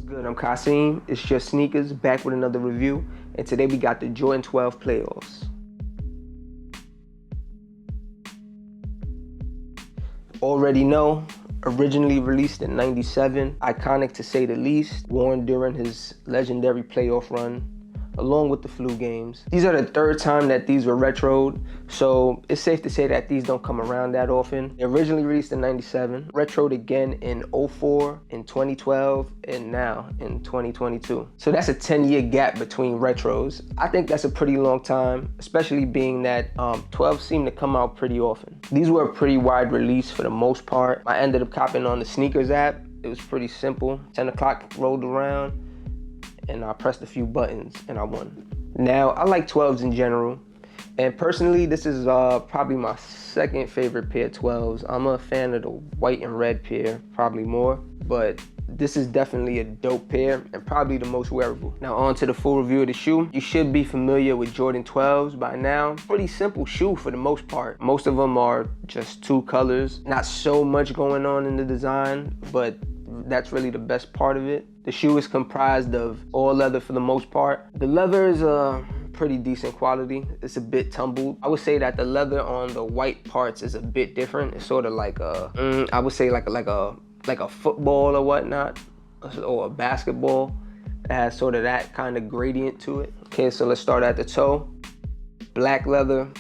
good? I'm Kasim. It's Just Sneakers, back with another review, and today we got the Jordan 12 playoffs. Already know, originally released in '97, iconic to say the least, worn during his legendary playoff run, along with the flu games. These are the third time that these were retroed, so it's safe to say that these don't come around that often. They originally released in '97, retroed again in '04, in 2012, and now in 2022. So that's a 10-year gap between retros. I think that's a pretty long time, especially being that 12 seem to come out pretty often. These were a pretty wide release for the most part. I ended up copping on the Sneakers app. It was pretty simple. 10 o'clock rolled around, and I pressed a few buttons and I won. Now, I like 12s in general, and personally, this is probably my second favorite pair of 12s. I'm a fan of the white and red pair, probably more, but this is definitely a dope pair and probably the most wearable. Now on to the full review of the shoe. You should be familiar with Jordan 12s by now. Pretty simple shoe for the most part. Most of them are just two colors. Not so much going on in the design, but that's really the best part of it. The shoe is comprised of all leather for the most part. The leather is pretty decent quality. It's a bit tumbled. I would say that the leather on the white parts is a bit different. It's sort of like I would say like a football or whatnot, or a basketball. It has sort of that kind of gradient to it. Okay, so let's start at the toe. Black leather,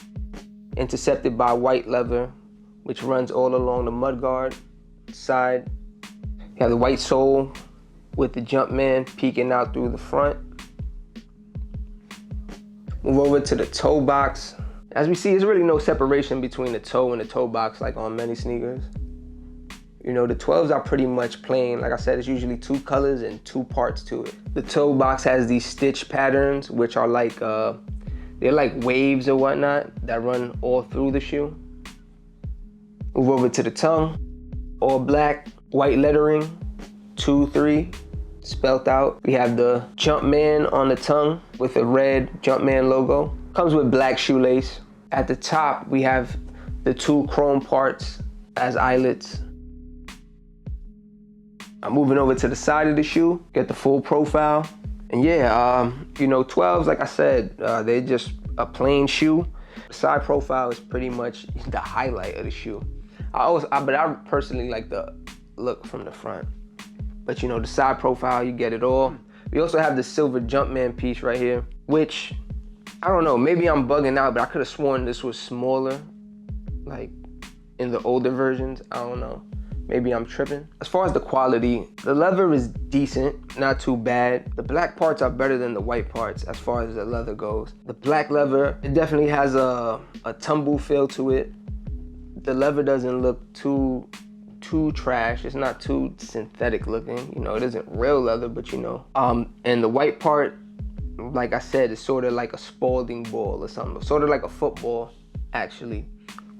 intercepted by white leather, which runs all along the mudguard side. You have the white sole with the Jumpman peeking out through the front. Move over to the toe box. As we see, there's really no separation between the toe and the toe box like on many sneakers. You know, the 12s are pretty much plain. Like I said, it's usually two colors and two parts to it. The toe box has these stitch patterns, which are like, they're like waves or whatnot that run all through the shoe. Move over to the tongue. All black, white lettering, 2-3, spelt out. We have the Jumpman on the tongue with a red Jumpman logo. Comes with black shoelace. At the top, we have the two chrome parts as eyelets. I'm moving over to the side of the shoe, get the full profile. And yeah, you know, 12s, like I said, they're just a plain shoe. The side profile is pretty much the highlight of the shoe. But I personally like the look from the front. But you know, the side profile, you get it all. We also have the silver Jumpman piece right here, which, I don't know, maybe I'm bugging out, but I could have sworn this was smaller, like in the older versions, I don't know. Maybe I'm tripping. As far as the quality, the leather is decent, not too bad. The black parts are better than the white parts as far as the leather goes. The black leather, it definitely has a tumble feel to it. The leather doesn't look too trash. It's not too synthetic looking. You know, it isn't real leather, but you know. And the white part, like I said, is sort of like a Spalding ball or something. Sort of like a football, actually.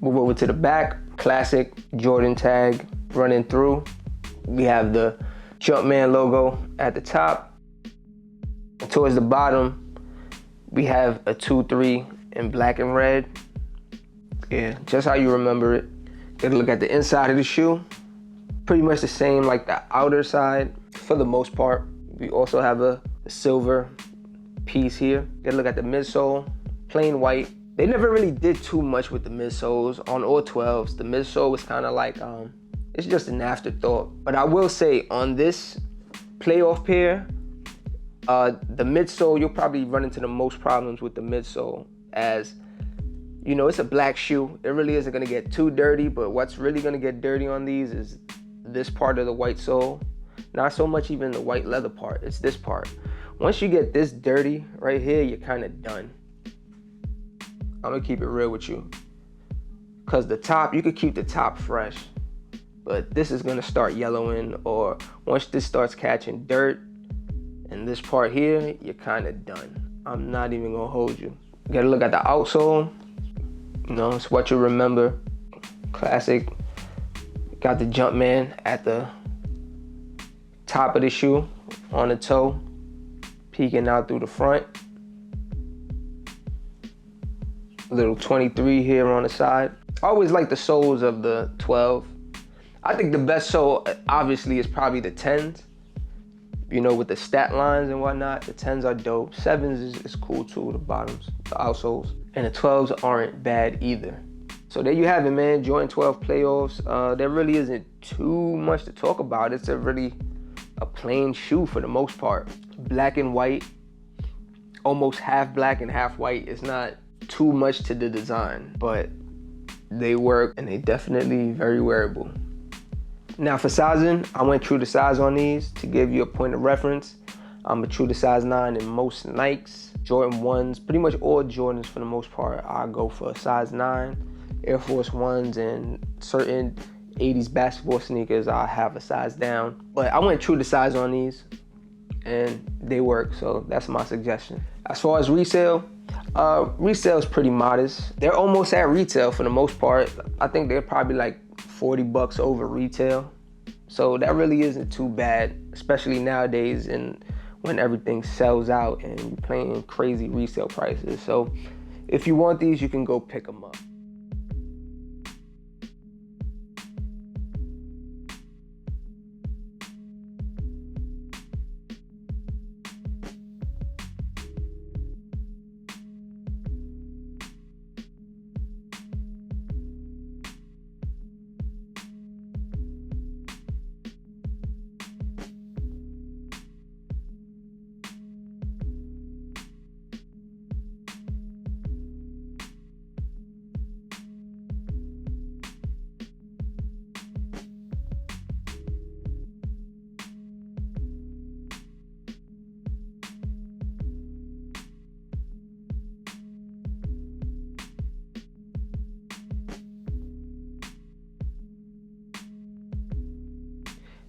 Move over to the back, classic Jordan tag running through. We have the Jumpman logo at the top. And towards the bottom, we have a 2-3 in black and red. Yeah, just how you remember it. Get a look at the inside of the shoe. Pretty much the same like the outer side for the most part. We also have a silver piece here. Get a look at the midsole, plain white. They never really did too much with the midsoles on all 12s. The midsole was kind of like, it's just an afterthought. But I will say on this playoff pair, the midsole, you'll probably run into the most problems with the midsole, as you know, it's a black shoe. It really isn't gonna get too dirty, but what's really gonna get dirty on these is this part of the white sole. Not so much even the white leather part, it's this part. Once you get this dirty right here, you're kind of done. I'm gonna keep it real with you. Cause the top, you could keep the top fresh, but this is gonna start yellowing, or once this starts catching dirt and this part here, you're kind of done. I'm not even gonna hold you. You gotta look at the outsole. You know, it's what you remember. Classic. Got the Jumpman at the top of the shoe on the toe, peeking out through the front. Little 23 here on the side. I always like the soles of the 12. I think the best sole, obviously, is probably the 10s. you know, with the stat lines and whatnot. The 10s are dope. 7s is cool too, the bottoms, the outsoles. And the 12s aren't bad either. So there you have it, man. Jordan 12 playoffs. There really isn't too much to talk about. It's a plain shoe for the most part. Black and white, almost half black and half white. It's not too much to the design, but they work and they definitely very wearable. Now for sizing, I went true to size on these to give you a point of reference. I'm a true to size 9 in most Nikes. Jordan 1s, pretty much all Jordans for the most part, I go for a size 9. Air Force 1s and certain 80s basketball sneakers, I have a size down. But I went true to size on these and they work, so that's my suggestion. As far as resale is pretty modest. They're almost at retail for the most part. I think they're probably like $40 over retail. So that really isn't too bad, especially nowadays and when everything sells out and you're paying crazy resale prices. So if you want these, you can go pick them up.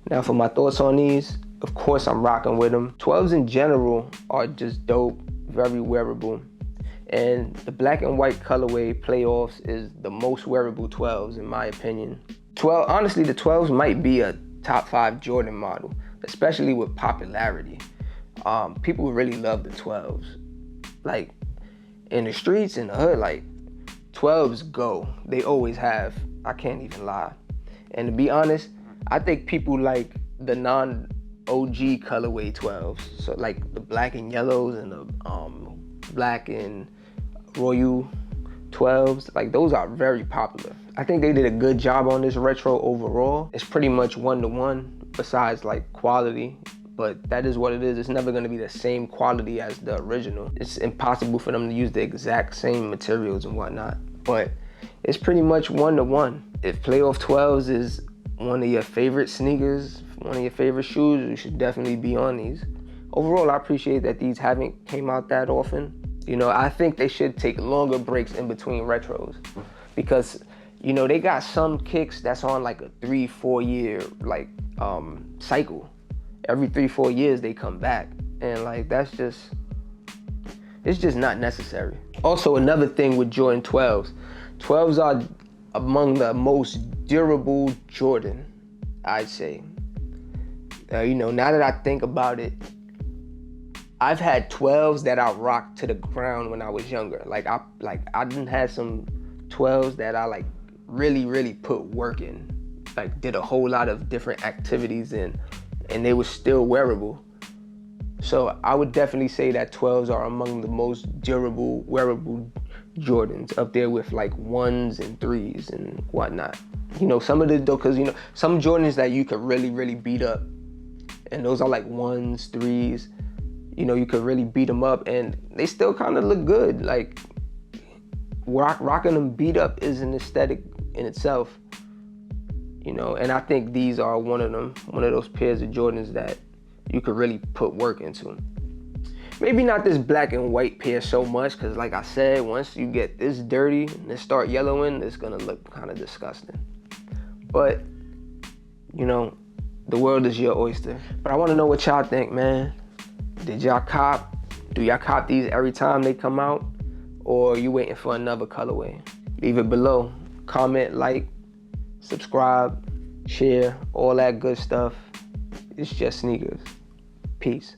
Now for my thoughts on these, of course I'm rocking with them. 12s in general are just dope, very wearable. And the black and white colorway playoffs is the most wearable 12s in my opinion. Honestly, the 12s might be a top 5 Jordan model, especially with popularity. People really love the 12s. Like in the streets, in the hood, like 12s go. They always have, I can't even lie. And to be honest, I think people like the non-OG colorway 12s. So like the black and yellows and the black and royal 12s, like those are very popular. I think they did a good job on this retro overall. It's pretty much 1-to-1 besides like quality, but that is what it is. It's never gonna be the same quality as the original. It's impossible for them to use the exact same materials and whatnot, but it's pretty much 1-to-1. If playoff 12s is one of your favorite sneakers, one of your favorite shoes, you should definitely be on these. Overall, I appreciate that these haven't came out that often. You know, I think they should take longer breaks in between retros because, you know, they got some kicks that's on like a 3-4 year like cycle. Every 3-4 years they come back, and like it's just not necessary. Also, another thing with Jordan 12s, 12s are among the most durable Jordan, I'd say. You know, now that I think about it, I've had 12s that I rocked to the ground when I was younger. I done had some 12s that I like really put work in. Like did a whole lot of different activities in, and they were still wearable. So I would definitely say that 12s are among the most durable, wearable Jordans, up there with like 1s and 3s and whatnot. You know, some of the, because you know, some Jordans that you could really beat up, and those are like 1s, 3s, you know, you could really beat them up and they still kind of look good. Like rocking them beat up is an aesthetic in itself, you know, and I think these are one of those pairs of Jordans that you could really put work into. Maybe not this black and white pair so much, because like I said, once you get this dirty and it start yellowing, it's gonna look kind of disgusting. But, you know, the world is your oyster. But I wanna know what y'all think, man. Did y'all cop? Do y'all cop these every time they come out? Or are you waiting for another colorway? Leave it below. Comment, like, subscribe, share, all that good stuff. It's just sneakers. Peace.